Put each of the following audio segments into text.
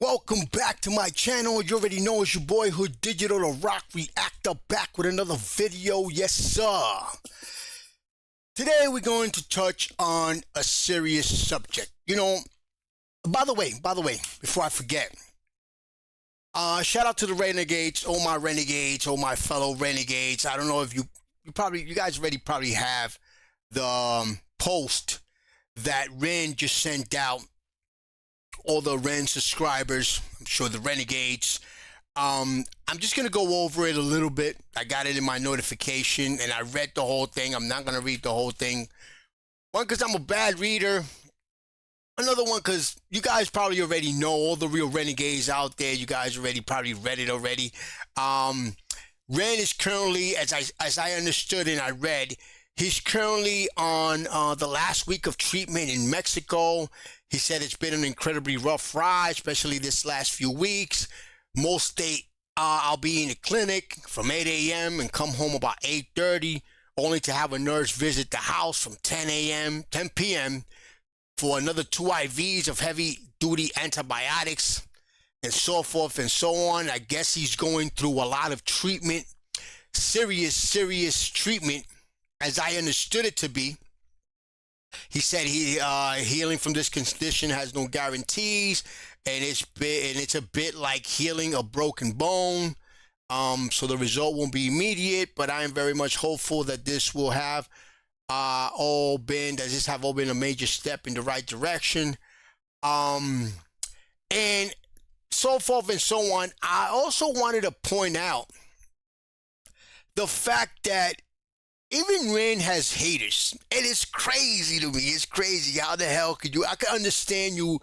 Welcome back to my channel. You already know it's your boy Hood Digital, the Rock Reactor, back with another video. Yes, sir. Today we're going to touch on a serious subject. By the way, before I forget, shout out to the renegades, all my fellow renegades. I don't know if you guys already probably have the post that REN just sent out. All the REN subscribers, I'm sure the renegades. I'm just going to go over it a little bit. I got it in my notification and I read the whole thing. I'm not going to read the whole thing. One, because I'm a bad reader. Another one, because you guys probably already know, all the real renegades out there, you guys already probably read it already. REN is currently, as I understood and I read, he's currently on the last week of treatment in Mexico. He said it's been an incredibly rough ride, especially this last few weeks. Most days I'll be in the clinic from 8 a.m. and come home about 8:30, only to have a nurse visit the house from 10 p.m. for another 2 IVs of heavy-duty antibiotics and so forth and so on. I guess he's going through a lot of treatment, serious treatment, as I understood it to be. He said healing from this condition has no guarantees, and it's a bit like healing a broken bone. So the result won't be immediate, but I am very much hopeful that this will have all been a major step in the right direction. And so forth and so on. I also wanted to point out the fact that even REN has haters. It is crazy to me. It's crazy. How the hell could you? I can understand you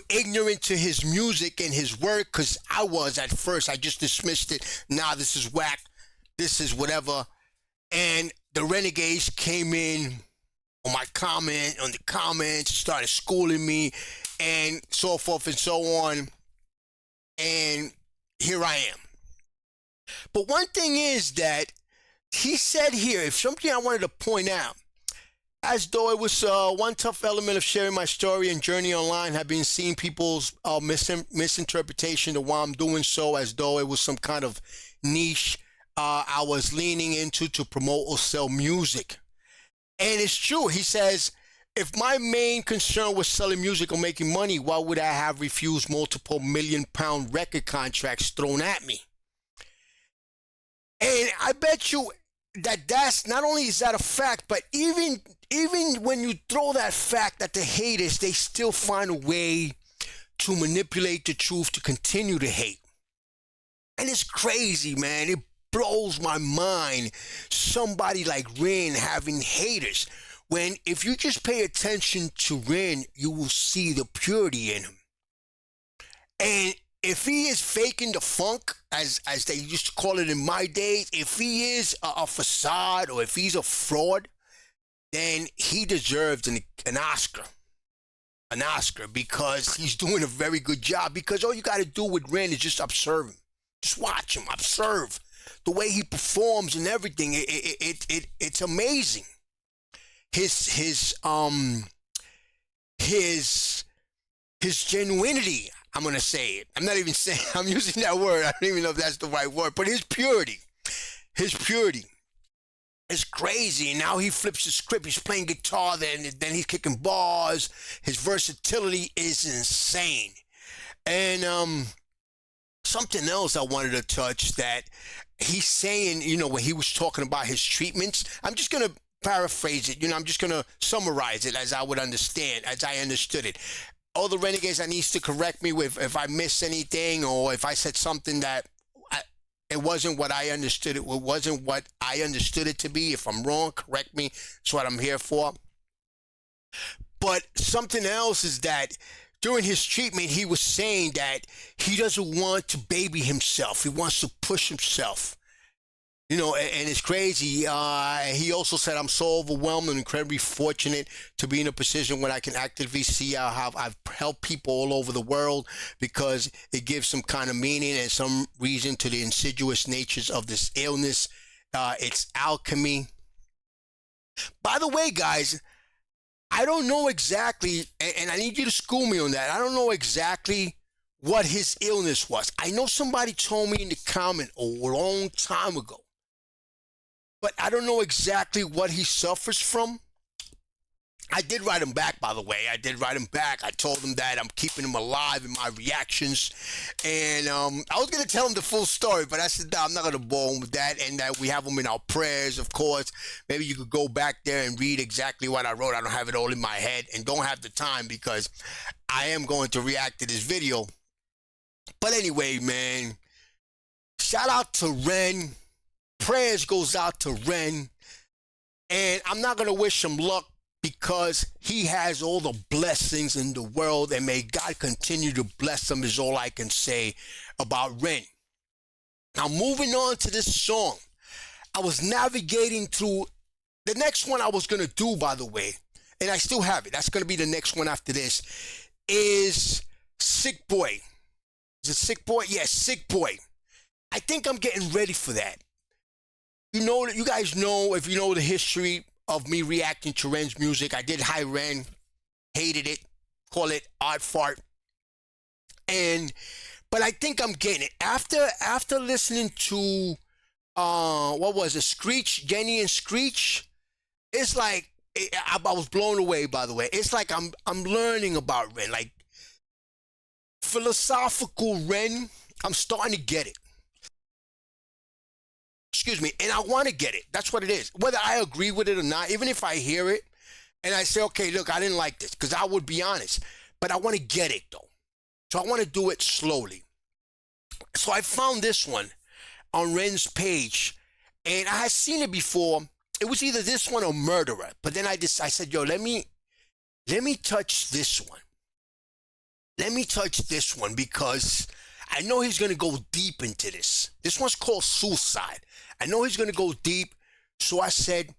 ignorant to his music and his work, because I was at first. I just dismissed it. Nah, this is whack. This is whatever. And the renegades came in on the comments, started schooling me, and so forth and so on. And here I am. But one thing is that he said here, if something I wanted to point out, as though it was one tough element of sharing my story and journey online, have been seeing people's misinterpretation of why I'm doing so, as though it was some kind of niche I was leaning into to promote or sell music. And it's true. He says, if my main concern was selling music or making money, why would I have refused multiple million-pound record contracts thrown at me? And I bet you that's not only is that a fact, but even when you throw that fact at the haters, they still find a way to manipulate the truth to continue to hate. And it's crazy, man. It blows my mind. Somebody like REN having haters, when if you just pay attention to REN, you will see the purity in him. And if he is faking the funk, as they used to call it in my days, if he is a facade or if he's a fraud, then he deserves an Oscar. An Oscar, because he's doing a very good job. Because all you got to do with REN is just observe him. Just watch him, observe the way he performs and everything. It's amazing. His genuinity. I'm going to say it. I'm not even saying, I'm using that word. I don't even know if that's the right word, but his purity is crazy. And now he flips the script. He's playing guitar, then he's kicking bars. His versatility is insane. And something else I wanted to touch, that he's saying, when he was talking about his treatments, I'm just going to paraphrase it. I'm just going to summarize it as I would understand, as I understood it. All the renegades that needs to correct me with if I miss anything, or if I said something that it wasn't what I understood it wasn't what I understood it to be. If I'm wrong, correct me. That's what I'm here for. But something else is that during his treatment, he was saying that he doesn't want to baby himself. He wants to push himself. And it's crazy. He also said, I'm so overwhelmed and incredibly fortunate to be in a position where I can actively see how I've helped people all over the world, because it gives some kind of meaning and some reason to the insidious natures of this illness. It's alchemy. By the way, guys, I don't know exactly, and I need you to school me on that. I don't know exactly what his illness was. I know somebody told me in the comment a long time ago, but I don't know exactly what he suffers from. I did write him back, by the way. I did write him back. I told him that I'm keeping him alive in my reactions. And I was going to tell him the full story, but I said, no, I'm not going to bore him with that. And that we have him in our prayers, of course. Maybe you could go back there and read exactly what I wrote. I don't have it all in my head and don't have the time because I am going to react to this video. But anyway, man, shout out to REN. Prayers goes out to REN. And I'm not going to wish him luck, because he has all the blessings in the world, and may God continue to bless him is all I can say about REN. Now, moving on to this song, I was navigating through the next one I was going to do, by the way, and I still have it. That's going to be the next one after this, is Sick Boy. Is it Sick Boy? Yes, Sick Boy. I think I'm getting ready for that. You know, you guys know, if you know the history of me reacting to REN's music, I did High REN, hated it, call it art fart, but I think I'm getting it after listening to what was it, Screech, Jenny and Screech. It's like I was blown away. By the way, it's like I'm learning about REN, like philosophical REN. I'm starting to get it. Excuse me, and I want to get it. That's what it is. Whether I agree with it or not, even if I hear it and I say, okay, look, I didn't like this, because I would be honest, but I want to get it though. So I want to do it slowly. So I found this one on REN's page, and I had seen it before. It was either this one or Murderer, but then I said, yo, let me touch this one. Let me touch this one, because I know he's going to go deep into this. This one's called Suicide. I know he's going to go deep. So I said,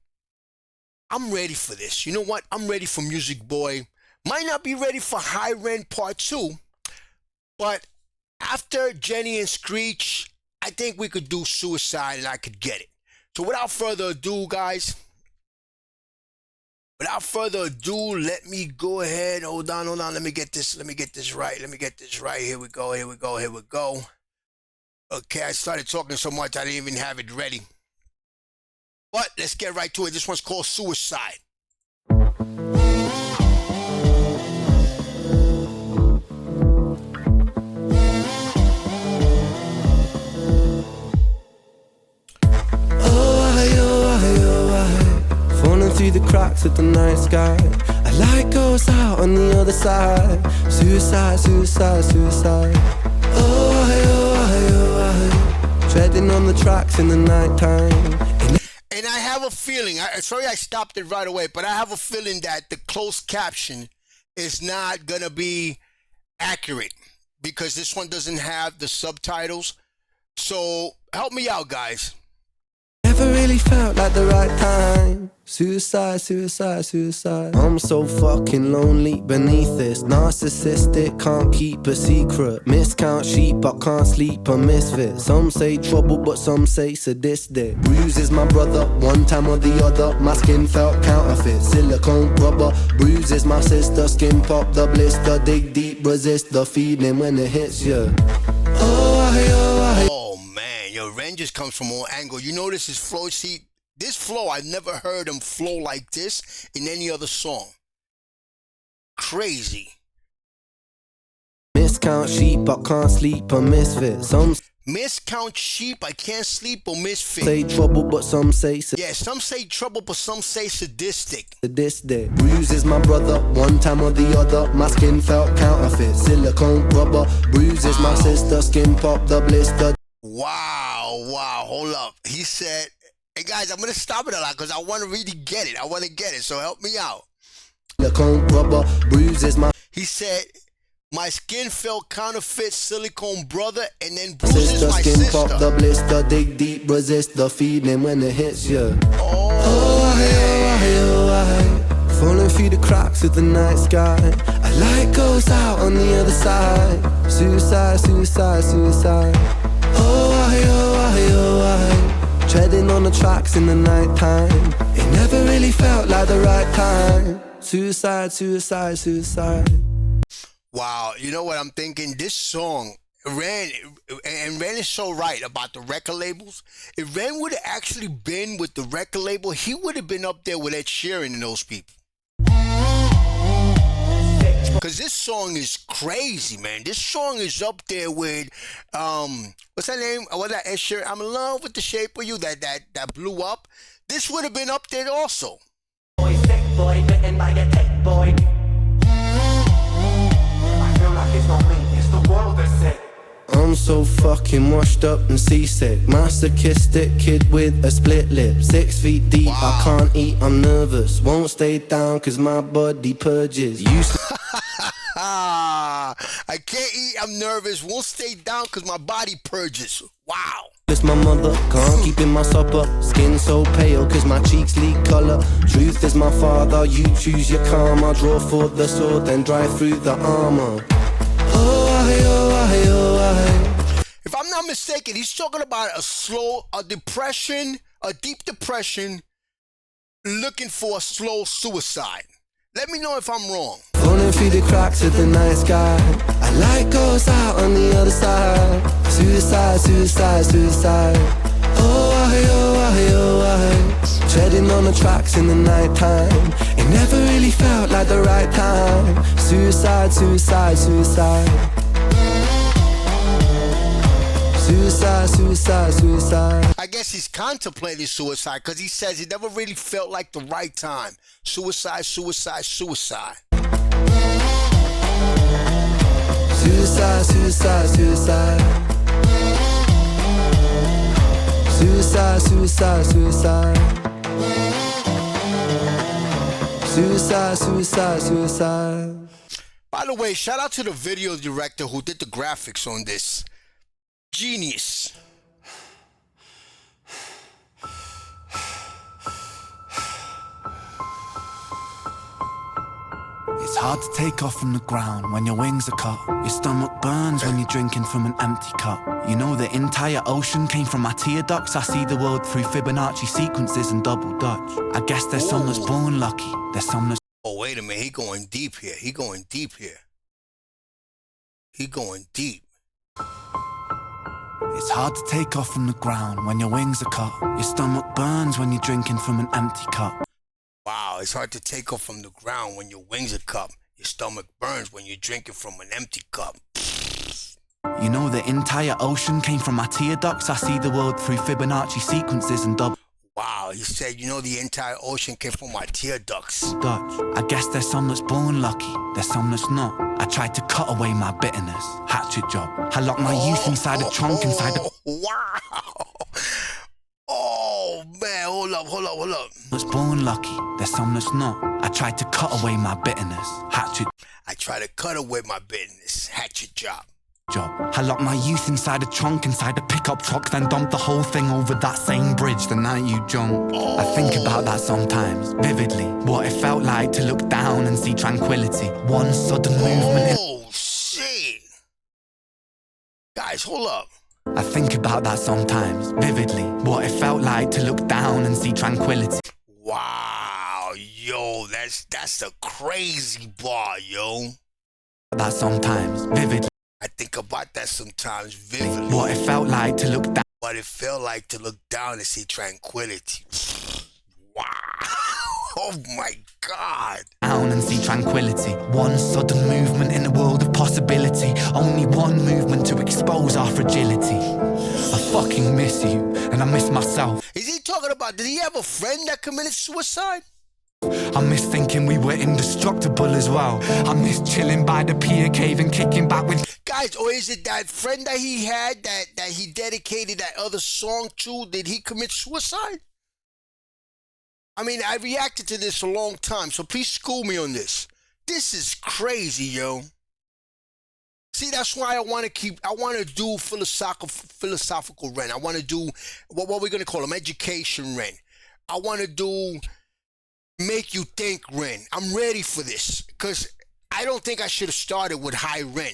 I'm ready for this. You know what? I'm ready for Music Boy. Might not be ready for High REN Part 2. But after Jenny and Screech, I think we could do Suicide and I could get it. So without further ado, guys. Without further ado, let me go ahead. Hold on. Let me get this right. Here we go. Okay, I started talking so much I didn't even have it ready. But let's get right to it. This one's called Suicide. Falling through the cracks of the night sky. A light goes out on the other side. Suicide, suicide, suicide. Treading on the tracks in the nighttime. And I have a feeling, sorry I stopped it right away, but I have a feeling that the closed caption is not gonna be accurate, because this one doesn't have the subtitles. So help me out, guys. Never really felt like the right time. Suicide, suicide, suicide. I'm so fucking lonely beneath this. Narcissistic, can't keep a secret. Miscount sheep, but can't sleep, a misfit. Some say trouble, but some say sadistic. Bruises my brother, one time or the other. My skin felt counterfeit, silicone rubber. Bruises my sister, skin pop the blister. Dig deep, resist the feeling when it hits you. Oh man, yo, REN just comes from all angles. You notice his flow. See, this flow, I've never heard him flow like this in any other song. Crazy. Miscount sheep, but can't sleep, a misfit. Some miscount sheep, I can't sleep, or misfit. Say trouble, but some say yeah, some say trouble, but some say sadistic. Sadistic. Bruises my brother, one time or the other. My skin felt counterfeit, silicone rubber. Bruises my sister, skin pop the blister. Wow, hold up. He said, hey guys, I'm gonna stop it a lot because I want to really get it. So help me out. Silicone rubber, bruises my. He said, my skin felt counterfeit, silicone brother, and then bruises sister, my skin sister. Pop the blister, dig deep, resist the feeling when it hits you. Falling through the cracks of the night sky. A light goes out on the other side. Suicide, suicide, suicide. Treading on the tracks in the night time. It never really felt like the right time. Suicide, suicide, suicide. Wow, you know what I'm thinking? This song, Ren, and Ren is so right about the record labels. If Ren would have actually been with the record label, he would have been up there with Ed Sheeran and those people. Because this song is crazy, man. This song is up there with, what's that name? What's that Ed Sheeran? I'm in love with the shape of you, that blew up. This would have been up there also. Boy, sick boy, bitten by a tech boy. I feel like it's not me, it's the world that's sick. I'm so fucking washed up and seasick. Masochistic kid with a split lip. 6 feet deep, Wow. I can't eat, I'm nervous. Won't stay down cause my body purges. I can't eat, I'm nervous, won't stay down because my body purges. Wow. It's my mother, can't keep in my supper. Skin so pale cause my cheeks leak colour. Truth is my father, you choose your karma. Draw for the sword, then drive through the armor. Oh, If I'm not mistaken, he's talking about a deep depression, looking for a slow suicide. Let me know if I'm wrong. Falling through the cracks of the night sky. A light goes out on the other side. Suicide, suicide, suicide. Oh, treading on the tracks in the night time. It never really felt like the right time. Suicide, suicide, suicide. Suicide, suicide, suicide. I guess he's contemplating suicide because he says it never really felt like the right time. Suicide, suicide, suicide. Suicide, suicide, suicide. Suicide, suicide, suicide. Suicide, suicide, suicide. By the way, shout out to the video director who did the graphics on this. Genius. It's hard to take off from the ground when your wings are cut. Your stomach burns when you're drinking from an empty cup. You know the entire ocean came from my tear ducts. I see the world through Fibonacci sequences and double Dutch. I guess there's some that's born lucky, there's some that's... Oh, wait a minute. He going deep here. He going deep. It's hard to take off from the ground when your wings are cut. Your stomach burns when you're drinking from an empty cup. Wow, it's hard to take off from the ground when your wings are cupped. Your stomach burns when you're drinking from an empty cup. You know the entire ocean came from my tear ducts. I see the world through Fibonacci sequences and double Wow, he said, you know the entire ocean came from my tear ducts. Dutch. I guess there's some that's born lucky, there's some that's not. I tried to cut away my bitterness. Hatchet job. I locked my youth inside a trunk, inside a... Wow. Oh, man, hold up. That's born lucky, there's some that's not. I tried to cut away my bitterness. Hatchet I try to cut away my business. Hatchet job. job. I locked my youth inside a trunk, inside a pickup truck, then dumped the whole thing over that same bridge the night you jumped. I think about that sometimes, vividly. What it felt like to look down and see tranquility. One sudden movement in... Oh, shit. Guys, hold up. I think about that sometimes, vividly. What it felt like to look down and see tranquility. Wow, yo, that's a crazy bar, yo. That sometimes, vividly. I think about that sometimes vividly. What it felt like to look down. What it felt like to look down and see tranquility. Wow. Oh my God. Down and see tranquility. One sudden movement in a world of possibility. Only one movement to expose our fragility. I fucking miss you, and I miss myself. Is he talking about, did he have a friend that committed suicide? I miss thinking we were indestructible as well. I miss chilling by the pier cave and kicking back with... Guys, or is it that friend that he had that he dedicated that other song to? Did he commit suicide? I mean, I reacted to this a long time, so please school me on this. This is crazy, yo. See, that's why I want to do philosophical Ren. I want to do, what we're going to call them, education Ren. I want to do make you think Ren. I'm ready for this, because I don't think I should have started with high Ren,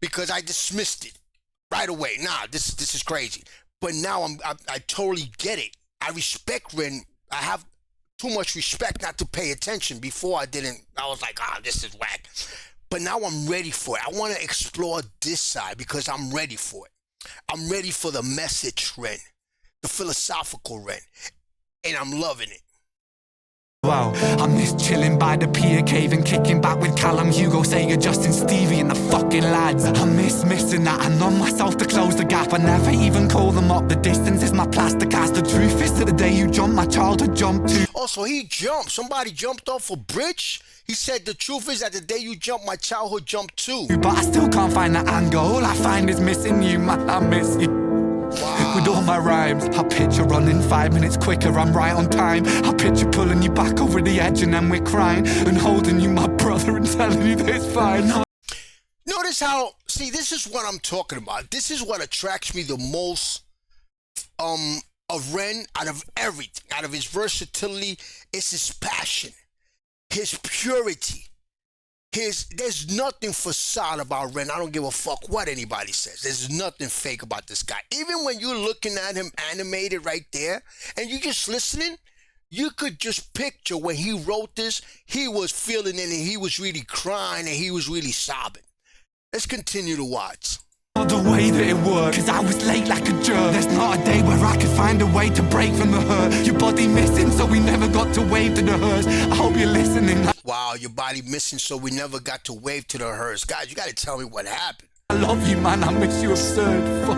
because I dismissed it right away. Nah, this is crazy. But now I totally get it. I respect Ren. I have too much respect not to pay attention. Before I was like, this is whack. But now I'm ready for it. I want to explore this side because I'm ready for it. I'm ready for the message Ren, the philosophical Ren, and I'm loving it. Wow, I miss chilling by the pier cave and kicking back with Callum, Hugo, Sega, Justin, Stevie and the fucking lads. I miss missing that. I numb myself to close the gap. I never even call them up. The distance is my plastic ass. The truth is that the day you jump, my childhood jumped too. Also, he jumped. Somebody jumped off a bridge. He said the truth is that the day you jump, my childhood jumped too. But I still can't find the anger. All I find is missing you, man. I miss you. Wow. With all my rhymes, I picture running 5 minutes quicker, I'm right on time. I picture pulling you back over the edge and then we're crying and holding you, my brother, and telling you that it's fine. Notice how, see, this is what I'm talking about. This is what attracts me the most of Ren out of everything, out of his versatility. It's his passion, his purity. There's nothing facade about Ren. I don't give a fuck what anybody says. There's nothing fake about this guy. Even when you're looking at him animated right there and you're just listening, you could just picture when he wrote this, he was feeling it and he was really crying and he was really sobbing. Let's continue to watch. The way that it worked, cause I was late like a jerk. There's not a day where I could find a way to break from the hurt. Your body missing, so we never got to wave to the hearse. I hope you're listening. Wow, your body missing, so we never got to wave to the hearse. Guys, you gotta tell me what happened. I love you, man. I miss you absurd. Fuck.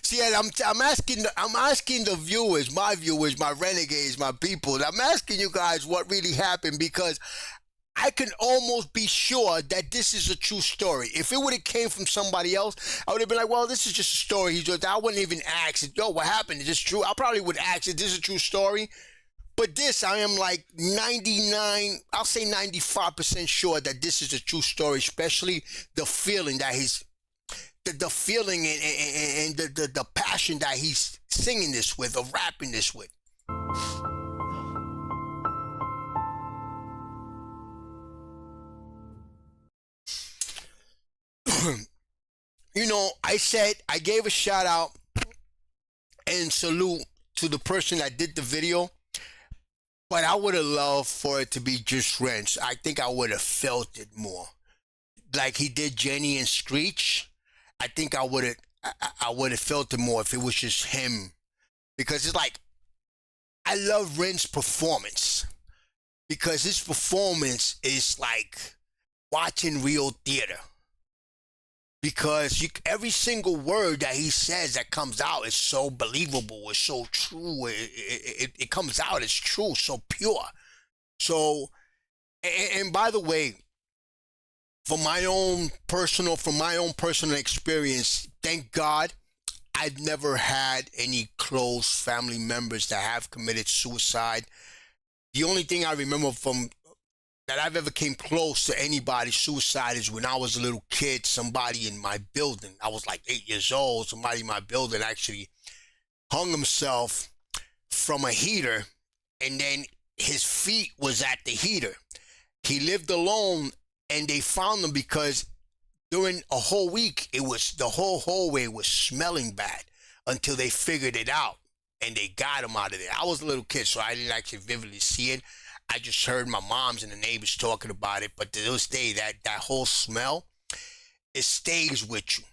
See, I'm asking the viewers, my renegades, my people. I'm asking you guys what really happened because I can almost be sure that this is a true story. If it would have came from somebody else, I would have been like, well, this is just a story. I wouldn't even ask, yo, what happened? Is this true? I probably would ask, is this a true story? But this, I am like 99, I'll say 95% sure that this is a true story, especially the feeling that the feeling and the passion that he's singing this with or rapping this with. You know, I gave a shout out and salute to the person that did the video, but I would have loved for it to be just Ren. I think I would have felt it more. Like he did Jenny and Screech. I think I would have felt it more if it was just him. Because it's like, I love Ren's performance. Because his performance is like watching real theater. Because every single word that he says that comes out is so believable, it's so true. It comes out as true, so pure. So, and by the way, from my own personal experience, thank God I've never had any close family members that have committed suicide. The only thing I remember from that I've ever came close to anybody's suicide is when I was a little kid, somebody in my building, I was like 8 years old, somebody in my building actually hung himself from a heater and then his feet was at the heater. He lived alone and they found him because during a whole week, the whole hallway was smelling bad until they figured it out and they got him out of there. I was a little kid, so I didn't actually vividly see it. I just heard my moms and the neighbors talking about it, but to this day, that whole smell, it stays with you.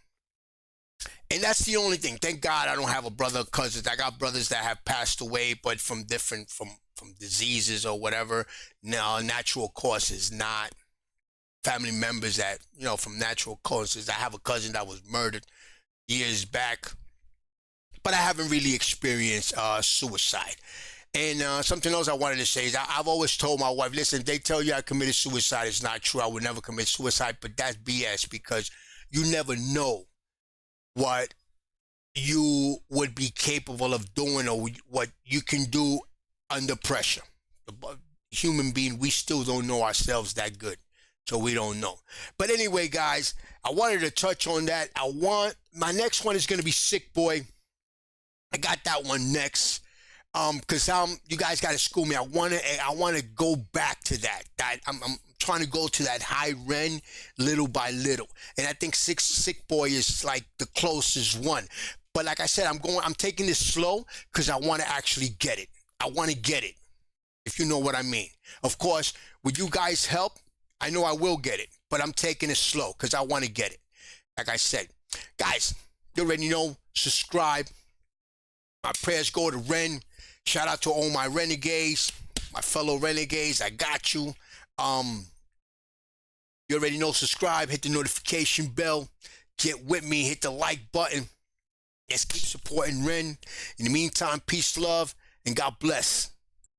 And that's the only thing. Thank God I don't have a brother or cousins. I got brothers that have passed away, but from diseases or whatever. No, natural causes, not family members that, from natural causes. I have a cousin that was murdered years back, but I haven't really experienced suicide. And something else I wanted to say is I've always told my wife, listen, they tell you I committed suicide. It's not true. I would never commit suicide, but that's BS because you never know what you would be capable of doing or what you can do under pressure. Human being, we still don't know ourselves that good, so we don't know. But anyway, guys, I wanted to touch on that. My next one is going to be Sick Boy. I got that one next. Because you guys got to school me. I want to go back to that. I'm trying to go to that high REN little by little. And I think Sick Boy is like the closest one. But like I said, I'm taking this slow because I want to actually get it. I want to get it. if you know what I mean. Of course, with you guys' help, I know I will get it, but I'm taking it slow because I want to get it. Like I said, guys, you already know, subscribe. My prayers go to REN. Shout out to all my renegades, my fellow renegades. I got you. You already know, subscribe, hit the notification bell, get with me, hit the like button. Let's keep supporting REN. In the meantime, peace, love, and God bless.